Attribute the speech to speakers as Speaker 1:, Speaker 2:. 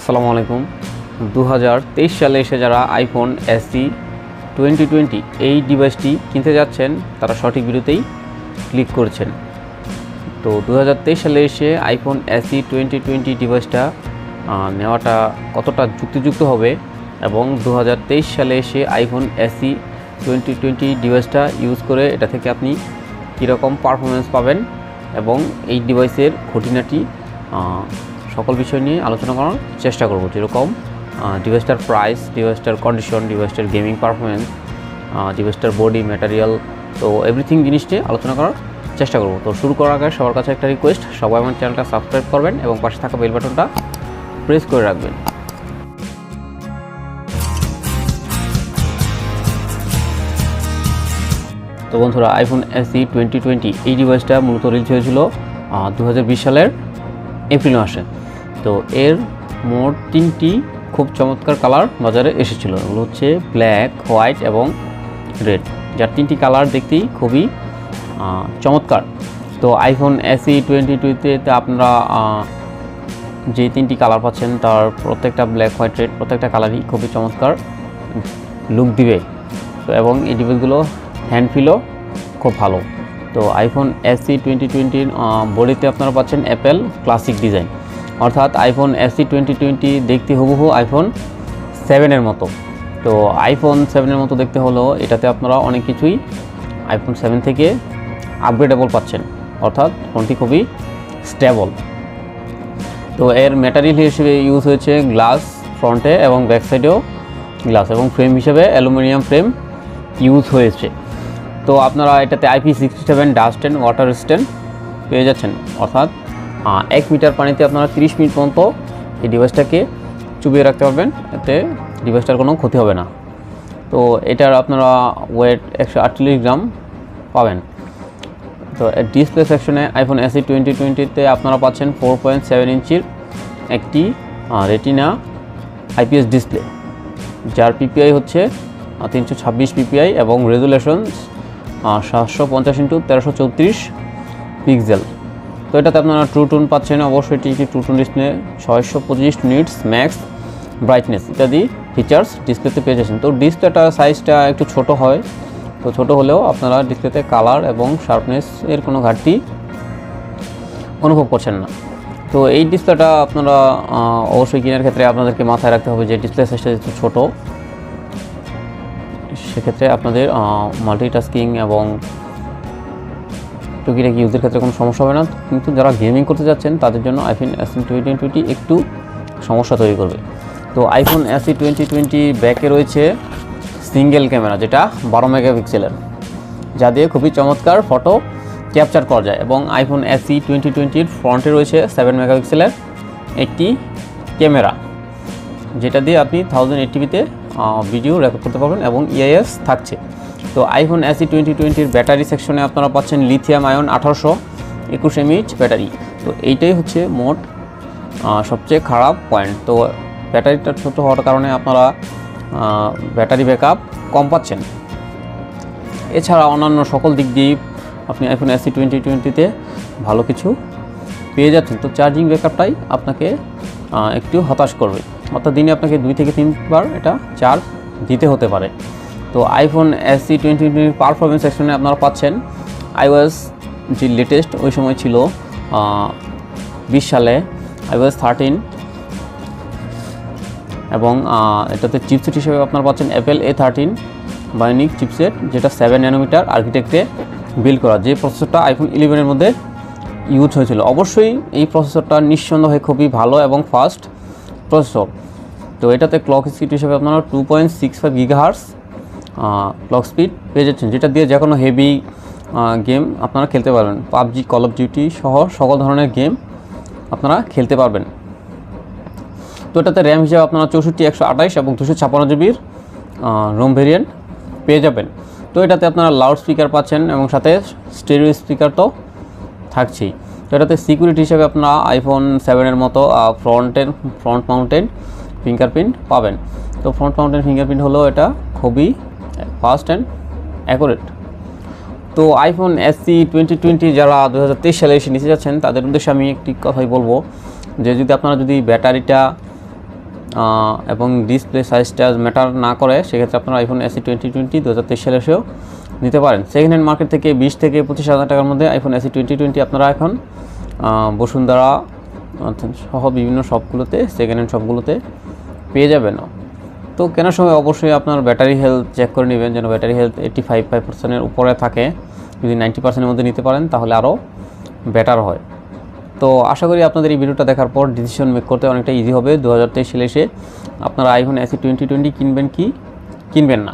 Speaker 1: আসসালামু আলাইকুম। 2023 সালে এসে যারা আইফোন এসি 2020 এই ডিভাইসটি কিনতে যাচ্ছেন তারা সঠিক ভিডিওতেই ক্লিক করেছেন। তো 2023 সালে এসে আইফোন এসি 2020 ডিভাইসটা নেওয়াটা কতটা যুক্তিযুক্ত হবে এবং 2023 সালে এসে আইফোন এসি 2020 ডিভাইসটা ইউজ করে এটা থেকে আপনি কীরকম পারফরমেন্স পাবেন এবং এই ডিভাইসের খুঁটিনাটি সকল বিষয় নিয়ে আলোচনা করার চেষ্টা করব, যেরকম ডিভাইসটার প্রাইস, ডিভাইসটার কন্ডিশন, ডিভাইসটার গেমিং পারফরমেন্স, ডিভাইসটার বডি ম্যাটেরিয়াল, তো এভরিথিং জিনিস নিয়ে আলোচনা করার চেষ্টা করব। তো শুরু করার আগে সবার কাছে একটা রিকোয়েস্ট, সবাই আমার চ্যানেলটা সাবস্ক্রাইব করবেন এবং পাশে থাকা বেল বাটনটা প্রেস করে রাখবেন। তো বন্ধুরা, আইফোন এসি 2020 এই ডিভাইসটা মূলত রিলিজ হয়েছিল 2020 সালের এপ্রিল মাসে। তো এর মোট 3টি খুব চমৎকার কালার বাজারে এসেছিল, এগুলো হচ্ছে ব্ল্যাক, হোয়াইট এবং রেড, যার 3টি কালার দেখতেই খুবই চমৎকার। তো আইফোন এসি 2020তে আপনারা যে 3টি কালার পাচ্ছেন তার প্রত্যেকটা ব্ল্যাক, হোয়াইট, রেড প্রত্যেকটা কালারই খুবই চমৎকার লুক দিবে। তো এবং এই ডিভাইসগুলো হ্যান্ড ফিলও খুব ভালো। তো আইফোন এসি 2020 বডিতে আপনারা পাচ্ছেন অ্যাপেল ক্লাসিক ডিজাইন, অর্থাৎ আইফোন এসি 2020 দেখতে হুবহু আইফোন 7-এর মতো। তো আইফোন 7-এর মতো দেখতে হলেও এটাতে আপনারা অনেক কিছুই আইফোন 7 থেকে আপগ্রেডেবল পাচ্ছেন, অর্থাৎ ফোনটি খুবই স্টেবল। তো এর ম্যাটেরিয়াল হিসেবে ইউজ হয়েছে গ্লাস, ফ্রন্টে এবং ব্যাক সাইডেও গ্লাস, এবং ফ্রেম হিসেবে অ্যালুমিনিয়াম ফ্রেম ইউজ হয়েছে। তো আপনারা এটাতে IP67 dust and water resistant পেয়ে যাচ্ছেন, অর্থাৎ 1 মিটার পানিতে আপনারা 30 মিনিট পর্যন্ত এই ডিভাইসটাকে চুবিয়ে রাখতে পারবেন, এতে ডিভাইসটার কোনো ক্ষতি হবে না। তো এটার আপনারা ওয়েট 148 গ্রাম পাবেন। তো ডিসপ্লে সেকশনে আইফোন এসি 2020তে আপনারা পাচ্ছেন 4.7 ইঞ্চির একটি রেটিনা IPS ডিসপ্লে, যার পিপিআই হচ্ছে 326 পিপিআই এবং রেজুলেশন 750x1334 পিক্সেল। তো এটাতে আপনারা ট্রু টোন পাচ্ছেন, অবশ্যই এটি একটি true tone display, 625 nits max brightness ইত্যাদি ফিচার্স ডিসপ্লেতে পেয়ে যাচ্ছেন। তো ডিসপ্লেটা সাইজটা একটু ছোট হয়, তো ছোট হলেও আপনারা ডিসপ্লেতে কালার এবং শার্পনেস এর কোনো ঘাটতি অনুভব করছেন না। তো এই ডিসপ্লেটা আপনারা অবশ্যই কেনার ক্ষেত্রে আপনাদেরকে মাথায় রাখতে হবে যে ডিসপ্লে সাইজটা যেহেতু ছোটো, সেক্ষেত্রে আপনাদের মাল্টিটাস্কিং এবং টুকিটাকি ইউজের ক্ষেত্রে কোনো সমস্যা হবে না, কিন্তু যারা গেমিং করতে যাচ্ছেন তাদের জন্য আইফোন এসি 2020 একটু সমস্যা তৈরি করবে। তো আইফোন এসি 2020 ব্যাকে রয়েছে সিঙ্গেল ক্যামেরা, যেটা 12 মেগাপিক্সেলের, যা দিয়ে খুবই চমৎকার ফটো ক্যাপচার করা যায়, এবং আইফোন এসি 2020 ফ্রন্টে রয়েছে 7 মেগাপিক্সেলের একটি ক্যামেরা, যেটা দিয়ে আপনি 1080p ভিডিও রেকর্ড করতে পারবেন এবং EIS থাকছে। তো আইফোন এসি 2020 ব্যাটারি সেকশনে আপনারা পাচ্ছেন লিথিয়াম আয়ন 1821 mAh ব্যাটারি। তো এইটাই হচ্ছে মোট সবচেয়ে খারাপ পয়েন্ট। তো ব্যাটারিটা ছোটো হওয়ার কারণে আপনারা ব্যাটারি ব্যাকআপ কম পাচ্ছেন। এছাড়া অন্যান্য সকল দিক দিয়ে আপনি আইফোন এসি 2020তে ভালো কিছু পেয়ে যাচ্ছেন। তো চার্জিং ব্যাকআপটাই আপনাকে একটু হতাশ করবে, অর্থাৎ দিনে আপনাকে 2 থেকে 3 বার এটা চার্জ দিতে হতে পারে। তো আইফোন এসি 2020 পারফরমেন্স সেকশনে আপনারা পাচ্ছেন iOS যে লেটেস্ট ওই সময় ছিল 20 সালে iOS 13, এবং এটাতে চিপসেট হিসেবে আপনারা পাচ্ছেন অ্যাপেল A13 বায়োনিক চিপসেট, যেটা 7 ন্যানোমিটার আর্কিটেক্টে বিল্ড করা, যে প্রসেসরটা আইফোন 11-এর মধ্যে ইউজ হয়েছিল। অবশ্যই এই প্রসেসরটা নিঃসন্দেহে খুবই ভালো এবং ফাস্ট প্রসেসর। তো এটাতে ক্লক স্পিড হিসেবে আপনারা 2.65 GHz ক্লক স্পিড পেয়ে যাচ্ছেন, যেটা দিয়ে যে কোনো হেভি গেম আপনারা খেলতে পারবেন, পাবজি, কল অফ ডিউটি সহ সকল ধরনের গেম আপনারা খেলতে পারবেন। তো এটাতে র্যাম হিসেবে আপনারা 64, 128 এবং 256 জিবির রোম ভেরিয়েন্ট পেয়ে যাবেন। তো এটাতে আপনারা লাউড স্পিকার পাচ্ছেন এবং সাথে স্টেরিও স্পিকার তো থাকছেই। তো এটাতে সিকিউরিটি হিসেবে আপনারা আইফোন 7-এর মতো ফ্রন্ট মাউন্টেড ফিঙ্গারপ্রিন্ট পাবেন। তো ফ্রন্ট মাউন্টেড ফিঙ্গারপ্রিন্ট হলো এটা খুবই ফাস্ট অ্যান্ড অ্যাকুরেট। তো আইফোন এসি 2020 যারা 2023 সালে এসে নিতে যাচ্ছেন তাদের উদ্দেশ্যে আমি একটি কথাই বলবো, যে আপনারা যদি ব্যাটারিটা এবং ডিসপ্লে সাইজটা ম্যাটার না করে, সেক্ষেত্রে আপনারা আইফোন এসি 2020 2023 সালে এসেও নিতে পারেন। সেকেন্ড হ্যান্ড মার্কেট থেকে 20 থেকে 25,000 টাকার মধ্যে আইফোন এসি 2020 আপনারা এখন বসুন্ধরা সহ বিভিন্ন শপগুলোতে, সেকেন্ড হ্যান্ড শপগুলোতে পেয়ে যাবেন। তো কেনার সময় অবশ্যই আপনার ব্যাটারি হেলথ চেক করে নেবেন, যেন ব্যাটারি হেলথ 85% উপরে থাকে। যদি 90%-এর মধ্যে নিতে পারেন তাহলে আরও বেটার হয়। তো আশা করি আপনাদের এই ভিডিওটা দেখার পর ডিসিশন মেক করতে অনেকটা ইজি হবে। 2023 সালে এসে আপনারা আইফোন এসি 2020 কিনবেন কি কিনবেন না।